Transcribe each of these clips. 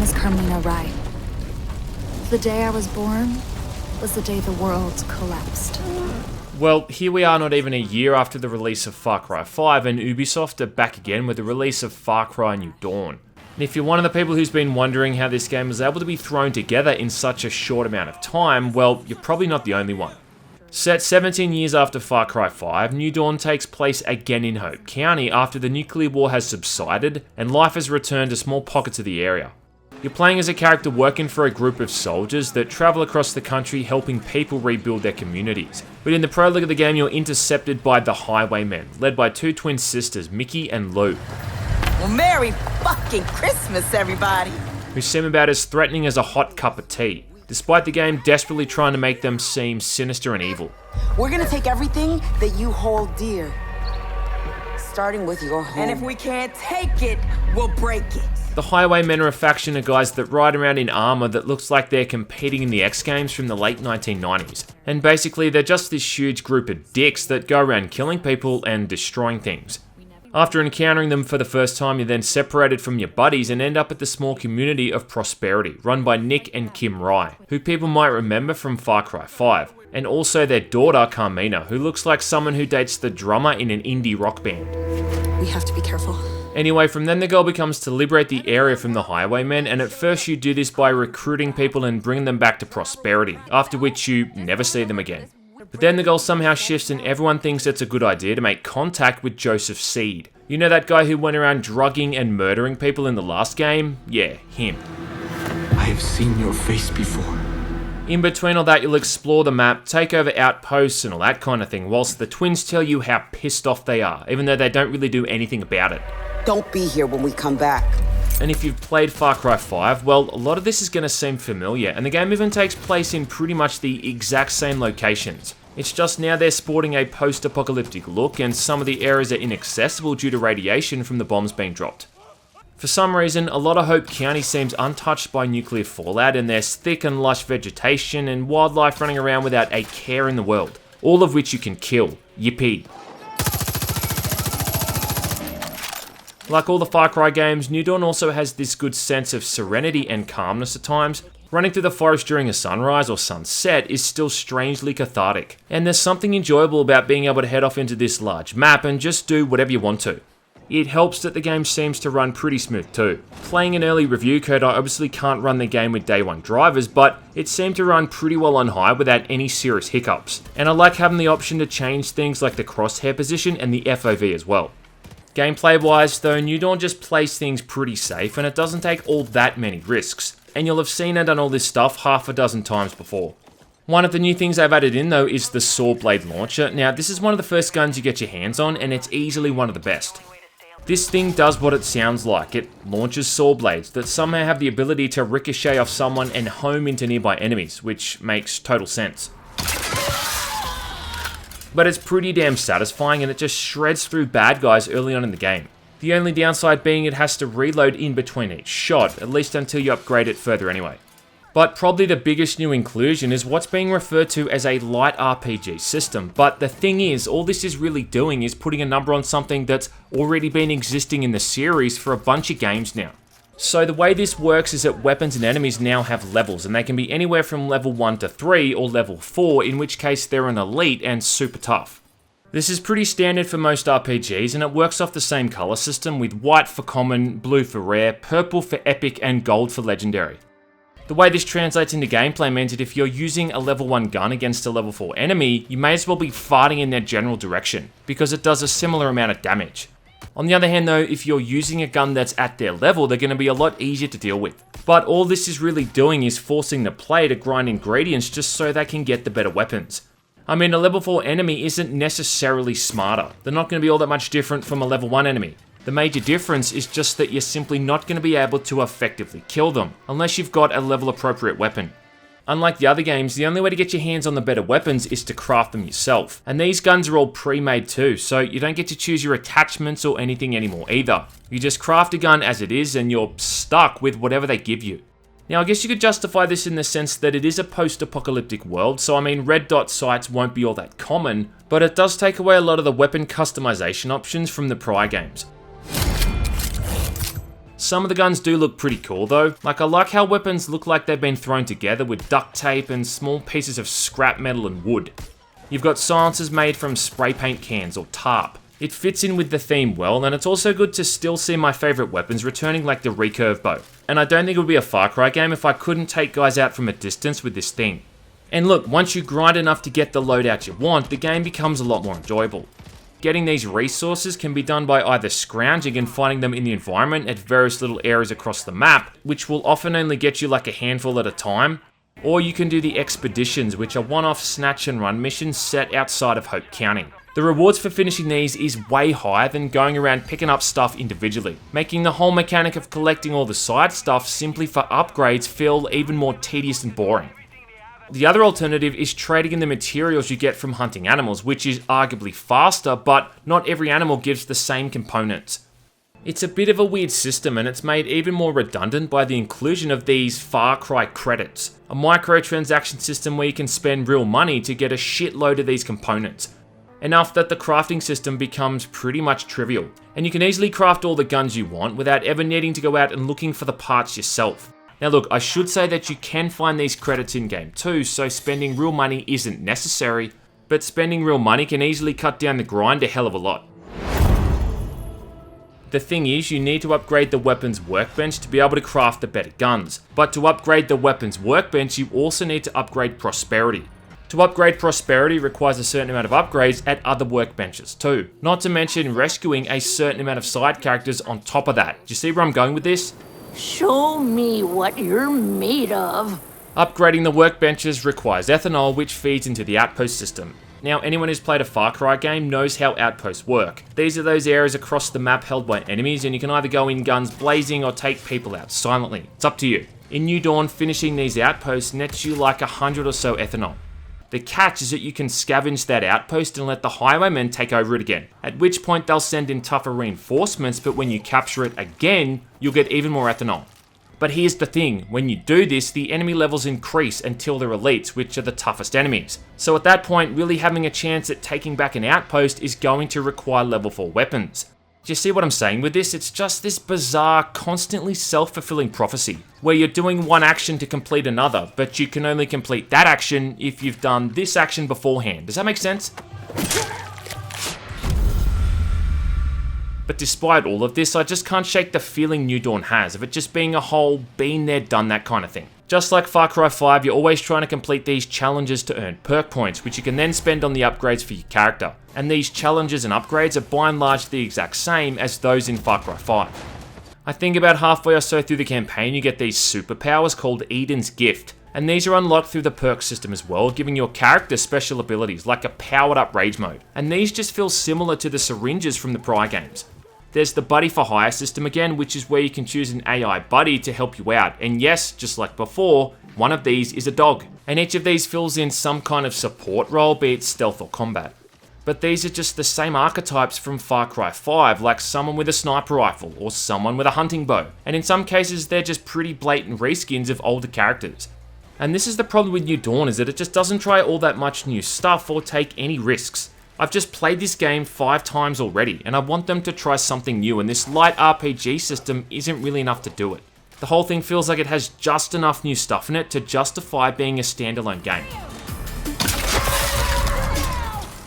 is Carmina Rye. The day I was born was the day the world collapsed. Well, here we are not even a year after the release of Far Cry 5, and Ubisoft are back again with the release of Far Cry New Dawn. And if you're one of the people who's been wondering how this game was able to be thrown together in such a short amount of time, well, you're probably not the only one. Set 17 years after Far Cry 5, New Dawn takes place again in Hope County after the nuclear war has subsided and life has returned to small pockets of the area. You're playing as a character working for a group of soldiers that travel across the country helping people rebuild their communities. But in the prologue of the game, you're intercepted by the Highwaymen, led by two twin sisters, Mickey and Lou. Well, Merry fucking Christmas, everybody! Who seem about as threatening as a hot cup of tea, despite the game desperately trying to make them seem sinister and evil. We're gonna take everything that you hold dear, starting with your home. And if we can't take it, we'll break it. The Highwaymen are a faction of guys that ride around in armor that looks like they're competing in the X Games from the late 1990s. And basically they're just this huge group of dicks that go around killing people and destroying things. After encountering them for the first time, you're then separated from your buddies and end up at the small community of Prosperity, run by Nick and Kim Rye, who people might remember from Far Cry 5, and also their daughter Carmina, who looks like someone who dates the drummer in an indie rock band. We have to be careful. Anyway, from then the goal becomes to liberate the area from the Highwaymen, and at first you do this by recruiting people and bringing them back to Prosperity, after which you never see them again. But then the goal somehow shifts and everyone thinks it's a good idea to make contact with Joseph Seed. You know that guy who went around drugging and murdering people in the last game? Yeah, him. I have seen your face before. In between all that, you'll explore the map, take over outposts and all that kind of thing, whilst the twins tell you how pissed off they are, even though they don't really do anything about it. Don't be here when we come back. And if you've played Far Cry 5, well, a lot of this is going to seem familiar, and the game even takes place in pretty much the exact same locations. It's just now they're sporting a post-apocalyptic look, and some of the areas are inaccessible due to radiation from the bombs being dropped. For some reason, a lot of Hope County seems untouched by nuclear fallout, and there's thick and lush vegetation and wildlife running around without a care in the world, all of which you can kill. Yippee. Like all the Far Cry games, New Dawn also has this good sense of serenity and calmness at times. Running through the forest during a sunrise or sunset is still strangely cathartic, and there's something enjoyable about being able to head off into this large map and just do whatever you want to. It helps that the game seems to run pretty smooth too. Playing an early review code, I obviously can't run the game with day one drivers, but it seemed to run pretty well on high without any serious hiccups. And I like having the option to change things like the crosshair position and the FOV as well. Gameplay wise though, New Dawn just plays things pretty safe and it doesn't take all that many risks. And you'll have seen and done all this stuff half a dozen times before. One of the new things I've added in though is the saw blade launcher. Now this is one of the first guns you get your hands on and it's easily one of the best. This thing does what it sounds like. It launches saw blades that somehow have the ability to ricochet off someone and home into nearby enemies, which makes total sense. But it's pretty damn satisfying and it just shreds through bad guys early on in the game. The only downside being it has to reload in between each shot, at least until you upgrade it further anyway. But probably the biggest new inclusion is what's being referred to as a light RPG system. But the thing is, all this is really doing is putting a number on something that's already been existing in the series for a bunch of games now. So the way this works is that weapons and enemies now have levels, and they can be anywhere from level 1 to 3 or level 4, in which case they're an elite and super tough. This is pretty standard for most RPGs, and it works off the same colour system with white for common, blue for rare, purple for epic, and gold for legendary. The way this translates into gameplay means that if you're using a level 1 gun against a level 4 enemy, you may as well be farting in their general direction, because it does a similar amount of damage. On the other hand though, if you're using a gun that's at their level, they're going to be a lot easier to deal with. But all this is really doing is forcing the player to grind ingredients just so they can get the better weapons. I mean, a level 4 enemy isn't necessarily smarter. They're not going to be all that much different from a level 1 enemy. The major difference is just that you're simply not going to be able to effectively kill them, unless you've got a level appropriate weapon. Unlike the other games, the only way to get your hands on the better weapons is to craft them yourself. And these guns are all pre-made too, so you don't get to choose your attachments or anything anymore either. You just craft a gun as it is and you're stuck with whatever they give you. Now I guess you could justify this in the sense that it is a post-apocalyptic world, so I mean red dot sights won't be all that common, but it does take away a lot of the weapon customization options from the prior games. Some of the guns do look pretty cool though. Like I like how weapons look like they've been thrown together with duct tape and small pieces of scrap metal and wood. You've got silencers made from spray paint cans or tarp. It fits in with the theme well, and it's also good to still see my favourite weapons returning, like the recurve bow. And I don't think it would be a Far Cry game if I couldn't take guys out from a distance with this thing. And look, once you grind enough to get the loadout you want, the game becomes a lot more enjoyable. Getting these resources can be done by either scrounging and finding them in the environment at various little areas across the map, which will often only get you like a handful at a time, or you can do the expeditions, which are one-off snatch and run missions set outside of Hope County. The rewards for finishing these is way higher than going around picking up stuff individually, making the whole mechanic of collecting all the side stuff simply for upgrades feel even more tedious and boring. The other alternative is trading in the materials you get from hunting animals, which is arguably faster, but not every animal gives the same components. It's a bit of a weird system, and it's made even more redundant by the inclusion of these Far Cry credits, a microtransaction system where you can spend real money to get a shitload of these components. Enough that the crafting system becomes pretty much trivial, and you can easily craft all the guns you want without ever needing to go out and looking for the parts yourself. Now look, I should say that you can find these credits in game too, so spending real money isn't necessary, but spending real money can easily cut down the grind a hell of a lot. The thing is, you need to upgrade the weapons workbench to be able to craft the better guns, but to upgrade the weapons workbench you also need to upgrade prosperity. To upgrade prosperity requires a certain amount of upgrades at other workbenches too, not to mention rescuing a certain amount of side characters on top of that. Do you see where I'm going with this? Show me what you're made of. Upgrading the workbenches requires ethanol, which feeds into the Outpost system. Now, anyone who's played a Far Cry game knows how outposts work. These are those areas across the map held by enemies, and you can either go in guns blazing or take people out silently. It's up to you. In New Dawn, finishing these outposts nets you like 100 or so ethanol. The catch is that you can scavenge that outpost and let the highwaymen take over it again, at which point they'll send in tougher reinforcements, but when you capture it again, you'll get even more ethanol. But here's the thing, when you do this, the enemy levels increase until they're elites, which are the toughest enemies. So at that point, really having a chance at taking back an outpost is going to require level 4 weapons. Do you see what I'm saying with this? It's just this bizarre, constantly self-fulfilling prophecy, where you're doing one action to complete another, but you can only complete that action if you've done this action beforehand. Does that make sense? But despite all of this, I just can't shake the feeling New Dawn has of it just being a whole been there, done that kind of thing. Just like Far Cry 5, you're always trying to complete these challenges to earn perk points, which you can then spend on the upgrades for your character. And these challenges and upgrades are by and large the exact same as those in Far Cry 5. I think about halfway or so through the campaign you get these superpowers called Eden's Gift, and these are unlocked through the perk system as well, giving your character special abilities like a powered up rage mode, and these just feel similar to the syringes from the prior games. There's the buddy for hire system again, which is where you can choose an AI buddy to help you out, and yes, just like before, one of these is a dog, and each of these fills in some kind of support role, be it stealth or combat. But these are just the same archetypes from Far Cry 5, like someone with a sniper rifle or someone with a hunting bow, and in some cases they're just pretty blatant reskins of older characters. And this is the problem with New Dawn, is that it just doesn't try all that much new stuff or take any risks. I've just played this game 5 times already, and I want them to try something new, and this light RPG system isn't really enough to do it. The whole thing feels like it has just enough new stuff in it to justify being a standalone game.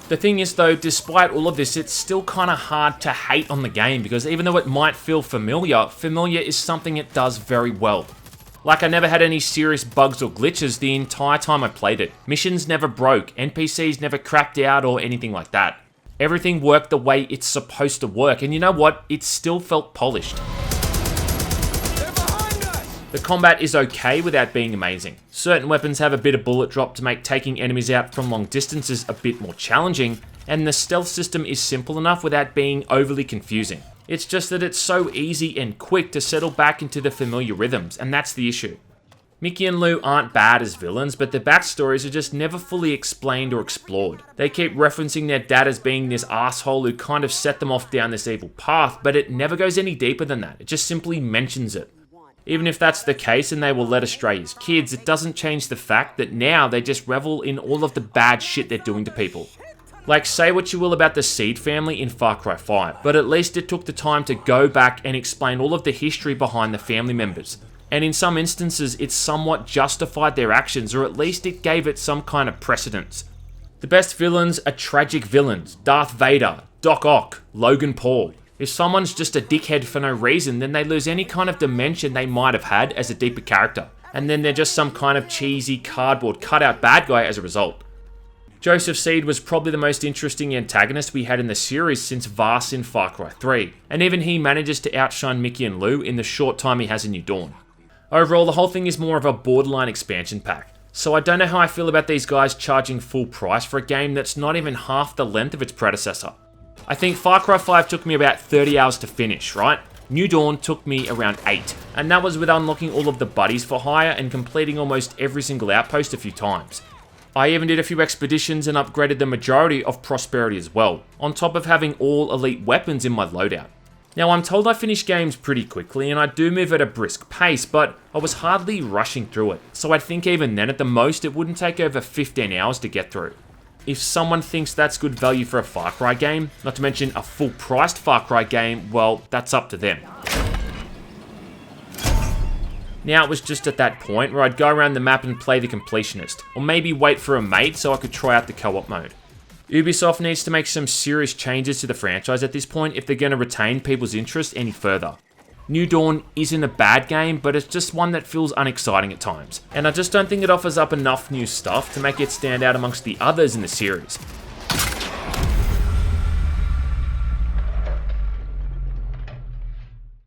The thing is though, despite all of this, it's still kind of hard to hate on the game, because even though it might feel familiar, familiar is something it does very well. Like, I never had any serious bugs or glitches the entire time I played it. Missions never broke, NPCs never crapped out or anything like that. Everything worked the way it's supposed to work, and you know what? It still felt polished. The combat is okay without being amazing. Certain weapons have a bit of bullet drop to make taking enemies out from long distances a bit more challenging, and the stealth system is simple enough without being overly confusing. It's just that it's so easy and quick to settle back into the familiar rhythms, and that's the issue. Mickey and Lou aren't bad as villains, but their backstories are just never fully explained or explored. They keep referencing their dad as being this asshole who kind of set them off down this evil path, but it never goes any deeper than that. It just simply mentions it. Even if that's the case and they were led astray as kids, it doesn't change the fact that now they just revel in all of the bad shit they're doing to people. Like, say what you will about the Seed family in Far Cry 5, but at least it took the time to go back and explain all of the history behind the family members. And in some instances, it somewhat justified their actions, or at least it gave it some kind of precedence. The best villains are tragic villains: Darth Vader, Doc Ock, Logan Paul. If someone's just a dickhead for no reason, then they lose any kind of dimension they might have had as a deeper character. And then they're just some kind of cheesy cardboard cutout bad guy as a result. Joseph Seed was probably the most interesting antagonist we had in the series since Vaas in Far Cry 3, and even he manages to outshine Mickey and Lou in the short time he has in New Dawn. Overall, the whole thing is more of a borderline expansion pack, so I don't know how I feel about these guys charging full price for a game that's not even half the length of its predecessor. I think Far Cry 5 took me about 30 hours to finish, right? New Dawn took me around 8, and that was with unlocking all of the buddies for hire and completing almost every single outpost a few times. I even did a few expeditions and upgraded the majority of Prosperity as well, on top of having all elite weapons in my loadout. Now, I'm told I finish games pretty quickly and I do move at a brisk pace, but I was hardly rushing through it, so I think even then at the most it wouldn't take over 15 hours to get through. If someone thinks that's good value for a Far Cry game, not to mention a full-priced Far Cry game, well, that's up to them. Now it was just at that point where I'd go around the map and play the completionist, or maybe wait for a mate so I could try out the co-op mode. Ubisoft needs to make some serious changes to the franchise at this point if they're going to retain people's interest any further. New Dawn isn't a bad game, but it's just one that feels unexciting at times, and I just don't think it offers up enough new stuff to make it stand out amongst the others in the series.